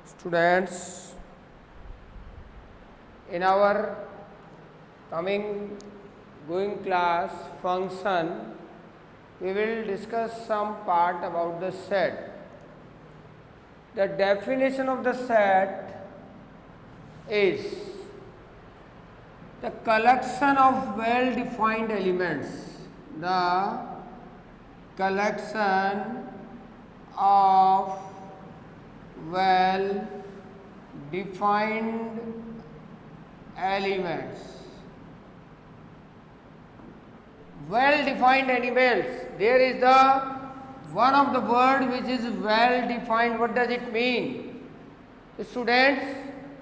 Students, in our going class function, we will discuss some part about the set. The definition of the set is the collection of well-defined elements. The collection of well-defined elements. Well-defined elements. There is the one of the word which is well-defined. What does it mean? Students,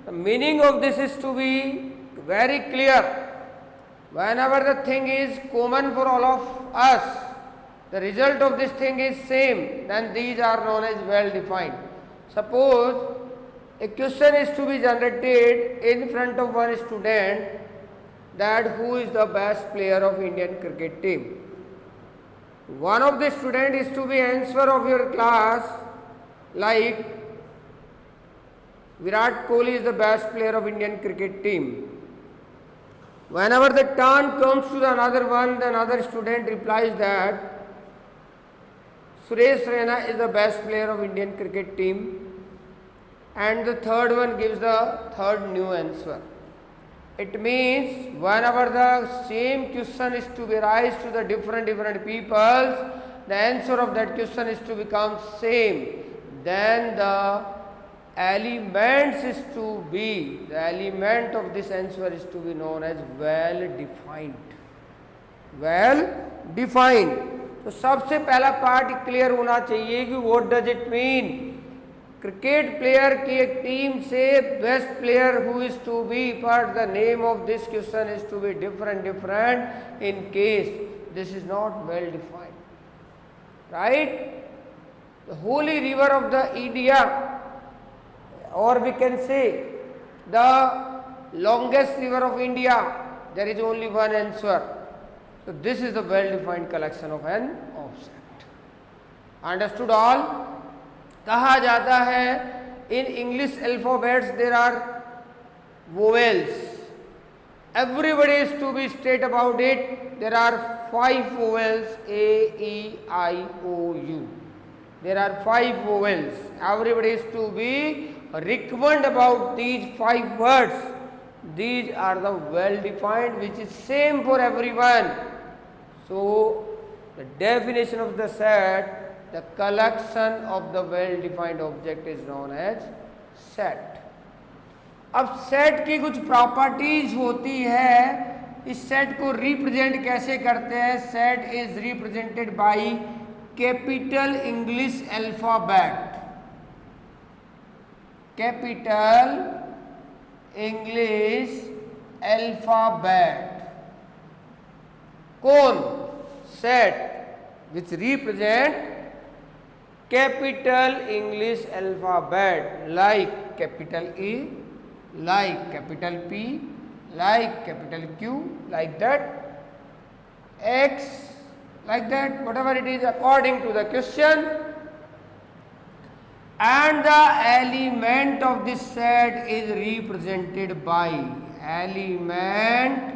the meaning of this is to be very clear. Whenever the thing is common for all of us, the result of this thing is same, then these are known as well-defined. Suppose a question is to be generated in front of one student that who is the best player of Indian cricket team. One of the student is to be answer of your class like Virat Kohli is the best player of Indian cricket team. Whenever the turn comes to the another one, the another student replies that Suresh Raina is the best player of Indian cricket team, and the third one gives the third new answer. It means whenever the same question is to be raised to the different peoples, the answer of that question is to become same. Then the element of this answer is to be known as well-defined. Well-defined. तो सबसे पहला part clear होना चाहिए कि what does it mean. Cricket player की एक team से best player who is to be, but the name of this question is to be different in case this is not well defined. Right? The holy river of the India, or we can say the longest river of India, there is only one answer. So this is the well-defined collection of an object. Understood all? कहा जाता है in English alphabets there are vowels. Everybody is to be straight about it. There are 5 vowels: A, E, I, O, U. There are 5 vowels. Everybody is to be recommend about these 5 words. These are the well-defined, which is same for everyone. So the definition of the set, the collection of the well-defined object is known as set. अब set की कुछ properties होती है. इस set को represent कैसे करते हैं? Set is represented by capital English alphabet. Capital English alphabet. कौन? Set which represent capital English alphabet, like capital E, like capital P, like capital Q, like that, X, like that, whatever it is according to the question. And the element of this set is represented by, element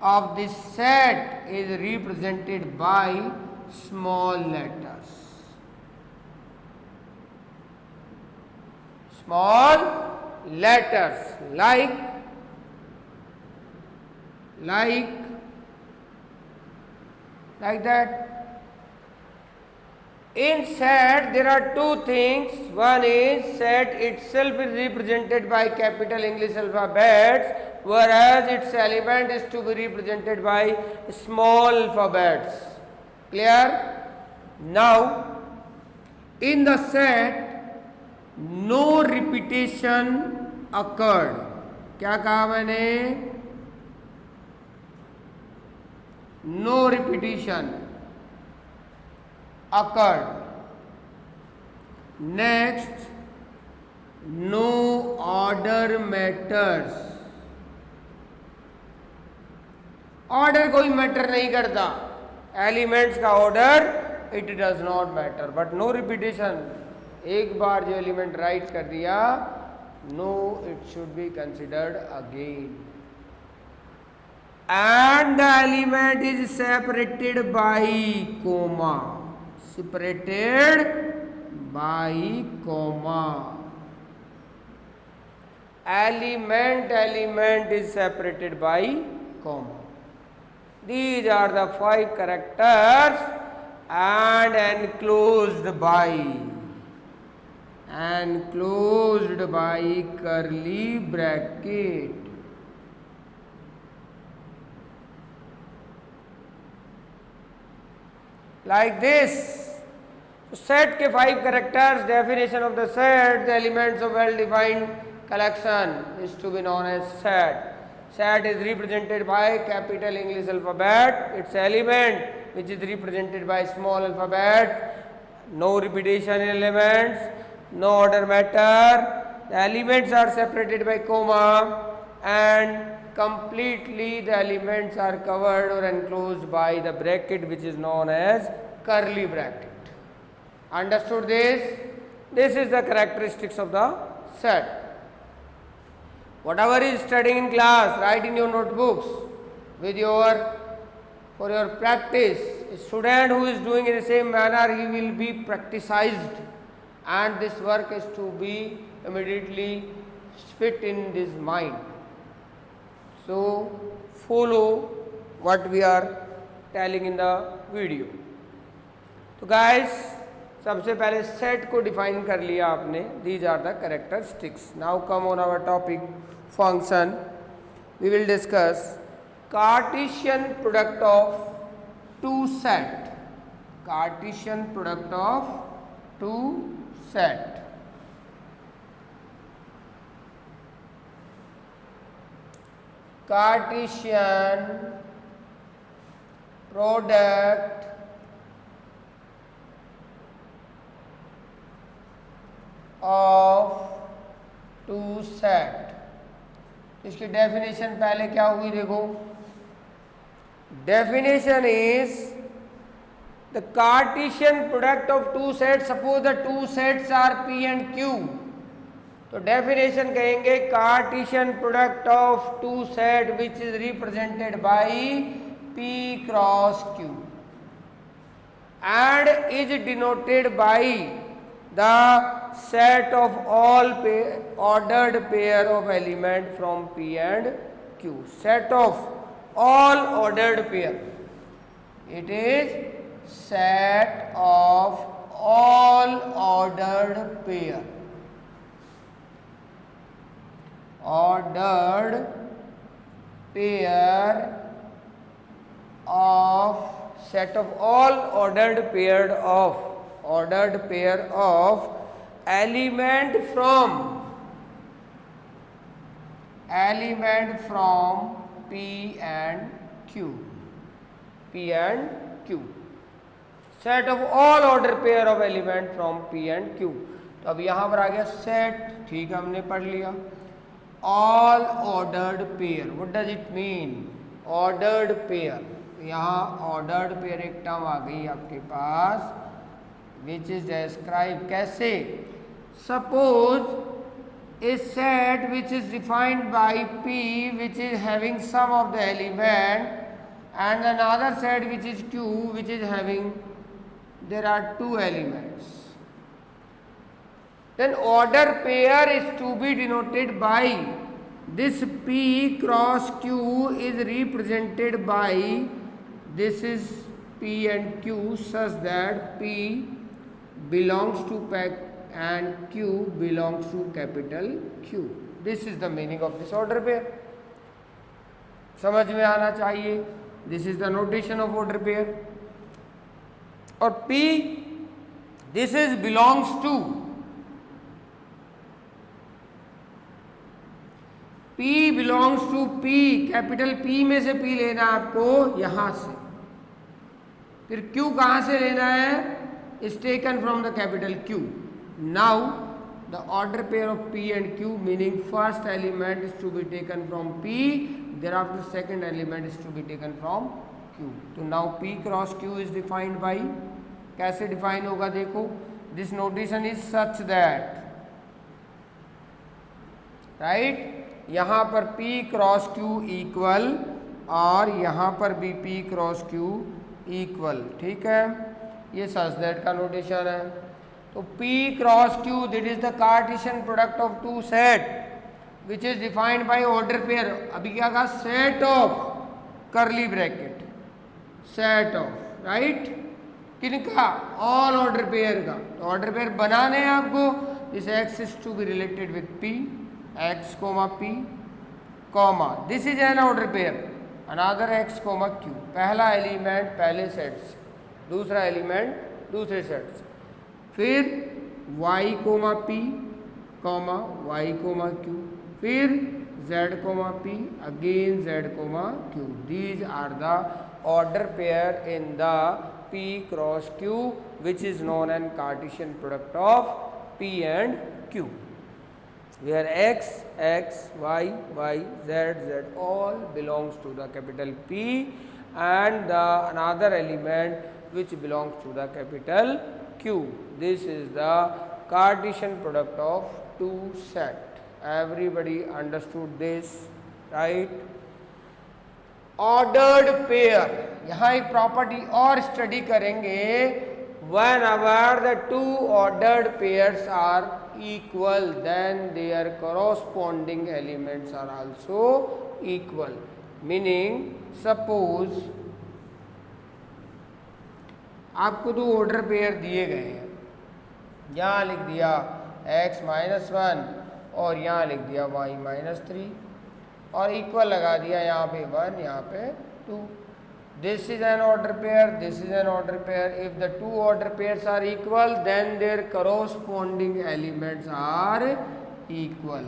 of this set is represented by small letters. Small letters like that. In set there are 2 things. One is set itself is represented by capital English alphabets, whereas its element is to be represented by small alphabets. Clear? Now in the set no repetition occurred. क्या कहा मैंने? No repetition occurred. Next, no order matters. Order कोई matter नहीं करता. Elements का order it does not matter, but no repetition एक बार जो एलिमेंट राइट कर दिया, no it should be considered again. And the element is separated by comma, separated by comma। element is separated by comma। These are the 5 characters and enclosed by curly bracket। Like this। Set के 5 characters, definition of the set, the elements of well-defined collection is to be known as set। Set is represented by capital English alphabet, its element which is represented by small alphabet, no repetition in elements, no order matter, the elements are separated by comma, and completely the elements are covered or enclosed by the bracket which is known as curly bracket। Understood this? This is the characteristics of the set। Whatever is studying in class, write in your notebooks for your practice। A student who is doing in the same manner, he will be practicized, and this work is to be immediately fit in his mind। So follow what we are telling in the video। तो guys, सबसे पहले set को define कर लिया आपने, these are the characteristics. Now come on our topic function. We will discuss Cartesian product of two set. Cartesian product of two set. Cartesian product of two set। इसकी definition पहले क्या हुई देखो। Definition is the Cartesian product of two set, suppose the two sets are P and Q. तो definition कहेंगे Cartesian product of two set which is represented by P cross Q and is denoted by the set of all ordered pair of element from P and Q। Set of all ordered pair, it is set of all ordered pair, ordered pair of set of all ordered pair of element from P and Q। P and Q, set of all order pair of element from P and Q। तो अब यहां पर आ गया set, ठीक है, हमने पढ़ लिया। All ordered pair, what does it mean? Ordered pair, यहाँ ऑर्डर्ड पेयर एक टर्म आ गई आपके पास which is described कैसे? Suppose a set which is defined by P which is having some of the element and another set which is Q which is having, there are two elements, then order pair is to be denoted by this P cross Q is represented by this is P and Q such that P belongs to and Q belongs to capital Q। This is the meaning of this order pair। समझ में आना चाहिए। This is the notation of order pair। और P, this is belongs to, P belongs to P, capital P में से P लेना आपको यहां से, फिर Q कहां से लेना है? is taken from the capital Q। Now the order pair of P and Q, meaning first element is to be taken from P, thereafter second element is to be taken from Q। तो now P cross Q is defined by, कैसे define होगा देखो, this notation is such that, right, यहाँ पर P cross Q equal और यहाँ पर भी P क्रॉस Q इक्वल, ठीक है, ये सच दैट का नोटेशन है। तो P cross Q that is the Cartesian product of two set which is defined by order pair. अभी क्या कहा, set of curly bracket, set of, right, किनका, ऑल ऑर्डर पेयर का। तो ऑर्डर पेयर बनाने हैं आपको, this x is to be related with P, x comma P comma this is an order pair another x comma Q। पहला element पहले set से, दूसरा एलिमेंट दूसरे सेट से, फिर y comma P comma y comma Q, फिर z comma P again z comma Q। These are the order pair in the P cross Q which is known as Cartesian product of P and Q, where x, y, z all belongs to the capital P and the another element which belongs to the capital Q. This is the Cartesian product of two set. Everybody understood this, right? Ordered pair, यहाँ एक property और study करेंगे, whenever the two ordered pairs are equal then their corresponding elements are also equal, meaning suppose आपको दो order pair दिए गए हैं, यहाँ लिख दिया x माइनस 1 और यहाँ लिख दिया y माइनस 3 और इक्वल लगा दिया, यहाँ पे 1 यहाँ पे 2। This is an order pair, this is an order pair. If the two order pairs are equal, then their corresponding elements are equal.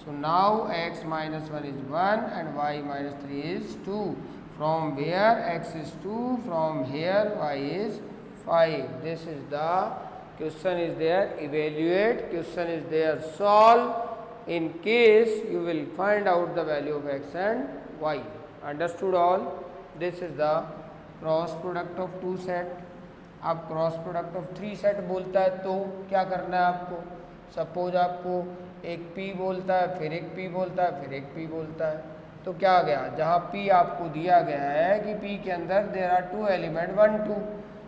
So now x minus 1 is 1 and y minus 3 is 2. From where x is 2, from here y is 5. This is the question is there, evaluate, question is there, solve. In case you will find out the value of x and y. Understood all? This is the cross product of two set. आप cross product of three set बोलता है तो क्या करना है आपको, suppose आपको एक P बोलता है, फिर एक P बोलता है, फिर एक P बोलता है, तो क्या गया, जहाँ P आपको दिया गया है कि P के अंदर देयर आर टू एलिमेंट 1 2,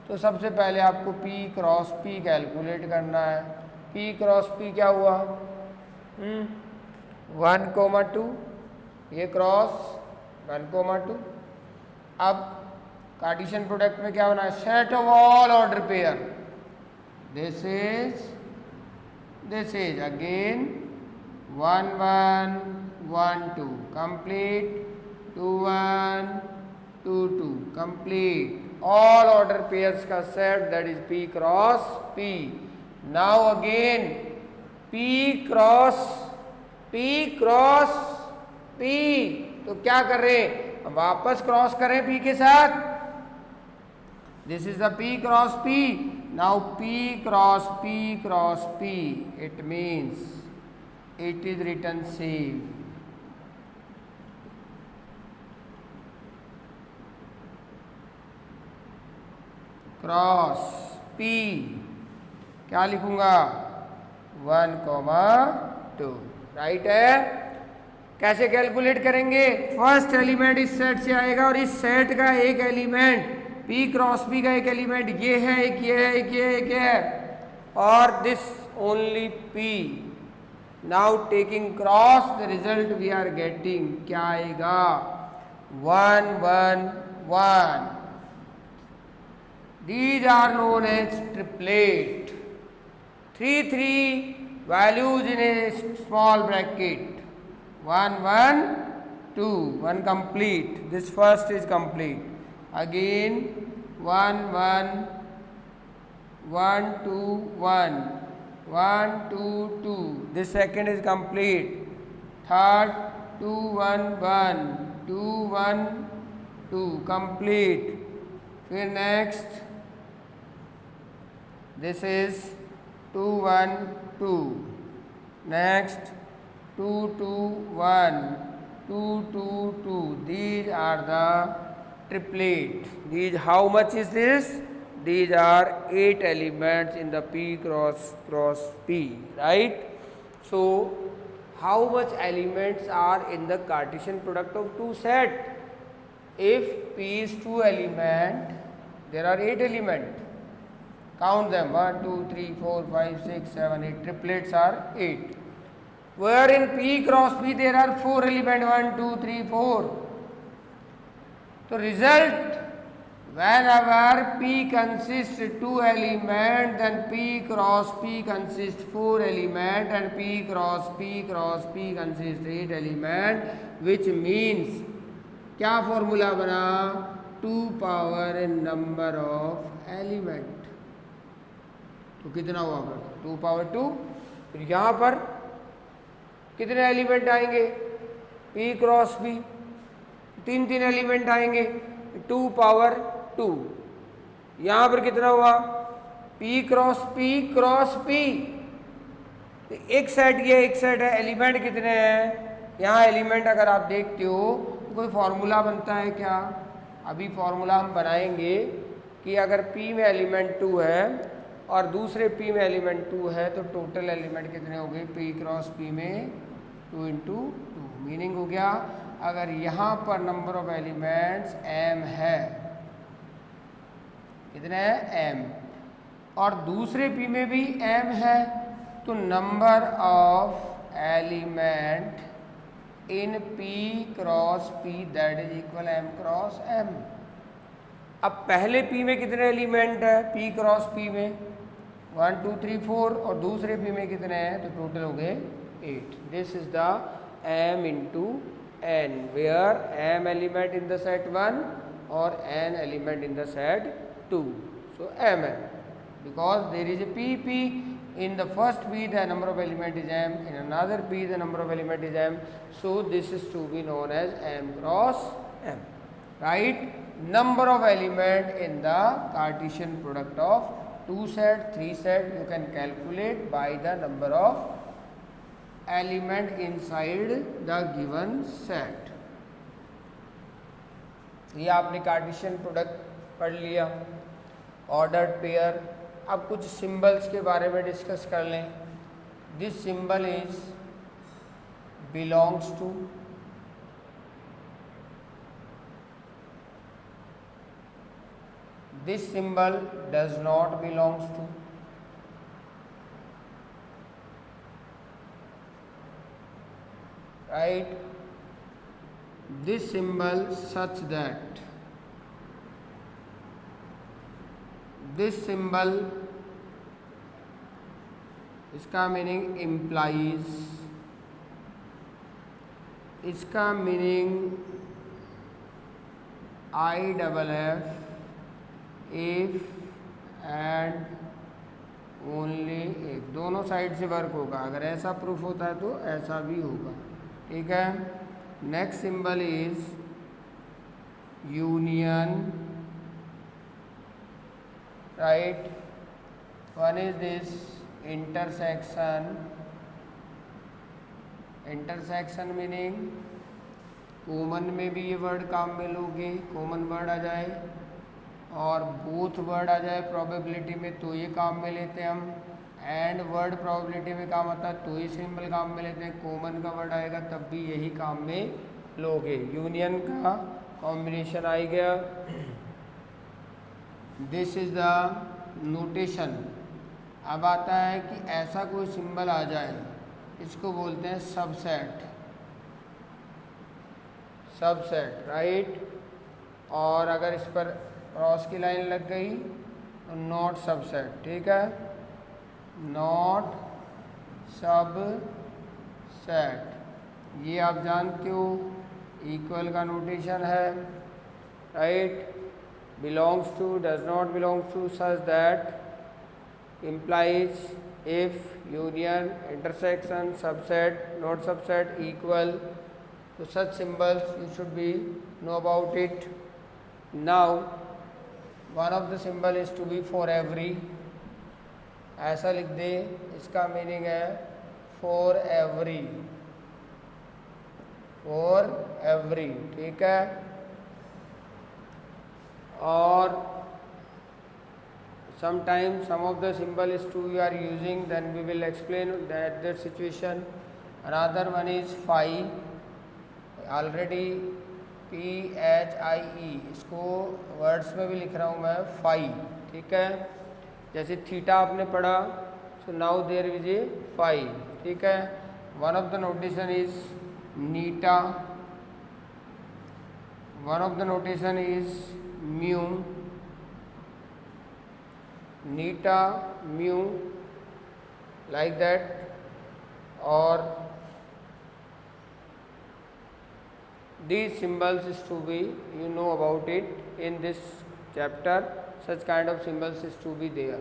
तो सबसे पहले आपको P क्रॉस P कैलकुलेट करना है। P क्रॉस P क्या हुआ, 1,2, ये क्रॉस 1,2। अब कार्टेशियन प्रोडक्ट में क्या बना है, set of all order pair, this is again 1 1 1 2 complete, 2 1 2 2 complete, all order pairs का सेट, that is P cross P। Now again P cross P, तो क्या कर रहे हैं, वापस क्रॉस करें P के साथ, this is the P cross P। Now P cross P, it means it is written same. Cross P क्या लिखूंगा, 1,2, राइट है। कैसे कैलकुलेट करेंगे, फर्स्ट एलिमेंट इस सेट से आएगा और इस सेट का एक एलिमेंट P क्रॉस P का एक एलिमेंट ये है, एक ये है, एक ये है, एक ये है, और this only P। Now taking cross the result we are getting क्या आएगा, 1 1 1। These are known as triplet, 3 3 values in a small bracket, 1 1 2, 1 complete, this first is complete, again 1 1 1 2 1 1 2 2, this second is complete, third 2 1 1 2 1 2 complete, फिर next this is 2 1 2, next 2 2 1 2 2 2, these are the triplet. These, how much is this, these are 8 elements in the P cross P, right? So how much elements are in the Cartesian product of two set? If P is 2 element, there are 8 elements. Count them, 1, 2, 3, 4, 5, 6, 7, 8. Triplets are 8. Where in P cross P there are 4 elements, 1, 2, 3, 4. So result, whenever P consists 2 elements, then P cross P consists 4 elements, and P cross P consists 8 elements, which means क्या formula बना? 2 power number of element. तो कितना हुआ पर? 2 power 2. फिर यहाँ पर कितने एलिमेंट आएंगे? P क्रॉस P 3 एलिमेंट आएंगे, 2 पावर 2. यहाँ पर कितना हुआ? P cross P. एक सेट ये एक सेट है. एलिमेंट कितने हैं? यहाँ एलिमेंट अगर आप देखते हो कोई फॉर्मूला बनता है क्या? अभी फॉर्मूला हम बनाएंगे कि अगर P में एलिमेंट 2 है और दूसरे P में एलिमेंट 2 है तो टोटल एलिमेंट कितने हो गए? P क्रॉस P में 2 इंटू 2. मीनिंग हो गया अगर यहाँ पर नंबर ऑफ एलिमेंट्स m है, कितने है? m, और दूसरे P में भी m है, तो number of element in P cross P that is equal m cross m. अब पहले P में कितने एलिमेंट है? P क्रॉस P में 1, 2, 3, 4, और दूसरे P में कितने हैं? तो टोटल हो गए 8. This is the m into n, where m element in the set 1 or n element in the set 2. So mn, because there is a pp. In the first P the number of element is m, in another P the number of element is m, so this is to be known as m cross m, right? Number of element in the Cartesian product of 2 set, 3 set you can calculate by the number of element inside the given set. ये आपने Cartesian product पढ़ लिया, ordered pair. अब कुछ symbols के बारे में discuss कर लें. This symbol is belongs to, this symbol does not belongs to, right? This symbol such that, this symbol इसका मीनिंग implies, इसका meaning IFF if and only if, दोनों साइड से वर्क होगा. अगर ऐसा प्रूफ होता है तो ऐसा भी होगा. ठीक है. Next symbol is union, right. One is this intersection. Intersection meaning common में भी ये वर्ड काम में लोगे, कॉमन वर्ड आ जाए, और बोथ वर्ड आ जाए प्रोबेबिलिटी में तो ये काम में लेते हैं हम. एंड वर्ड प्रोबेबिलिटी में काम आता है तो ये सिंबल काम में लेते हैं. कॉमन का वर्ड आएगा तब भी यही काम में लोगे. यूनियन का कॉम्बिनेशन आ गया. This is the notation. अब आता है कि ऐसा कोई सिंबल आ जाए, इसको बोलते हैं सबसेट. Subset, right. और अगर इस पर क्रॉस की लाइन लग गई तो नॉट सबसेट. ठीक है, नॉट सब सेट. ये आप जानते हो इक्वल का नोटेशन है, right. Belongs to, does not belongs to, such that, implies, if, union, intersection, subset, not subset, equal. तो such symbols you should be know about it. Now one of the symbol is to be for every. ऐसा लिख दे, इसका meaning है for every, for every. ठीक है. और sometimes some of the symbol is two you are using, then we will explain that situation. Another one is phi, already PHIE, इसको words में भी लिख रहा हूँ मैं फाई, ठीक है। जैसे थीटा आपने पढ़ा, so now there is a phi, ठीक है। One of the notation is eta, one of the notation is mu, eta mu, like that, or these symbols is to be, you know about it in this chapter, such kind of symbols is to be there.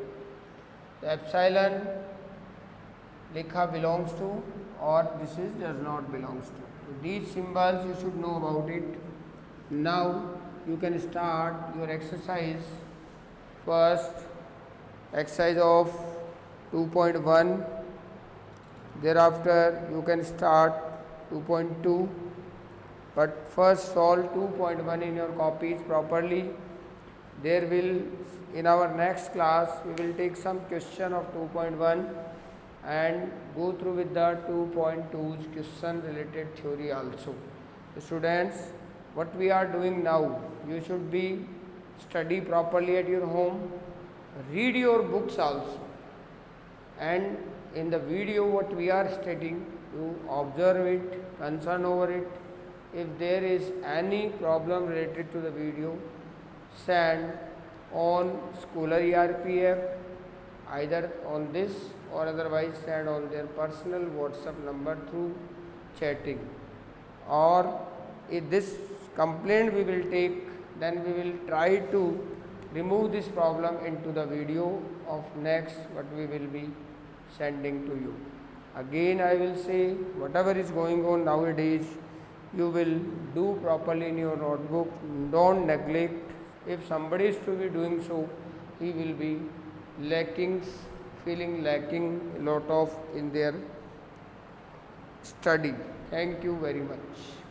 The epsilon likha belongs to, or this is does not belongs to. So these symbols you should know about it. Now you can start your exercise. First exercise of 2.1, thereafter you can start 2.2, but first solve 2.1 in your copies properly. There will, in our next class, we will take some question of 2.1 and go through with the 2.2's question related theory also. So students, what we are doing now, you should be study properly at your home, read your books also, and in the video what we are studying, you observe it, concern over it. If there is any problem related to the video, send on Scholar ERP app, either on this or otherwise send on their personal WhatsApp number through chatting. Or if this complaint we will take, then we will try to remove this problem into the video of next what we will be sending to you. Again I will say, whatever is going on nowadays, you will do properly in your notebook. Don't neglect. If somebody is to be doing so, he will be feeling lacking a lot of in their study. Thank you very much.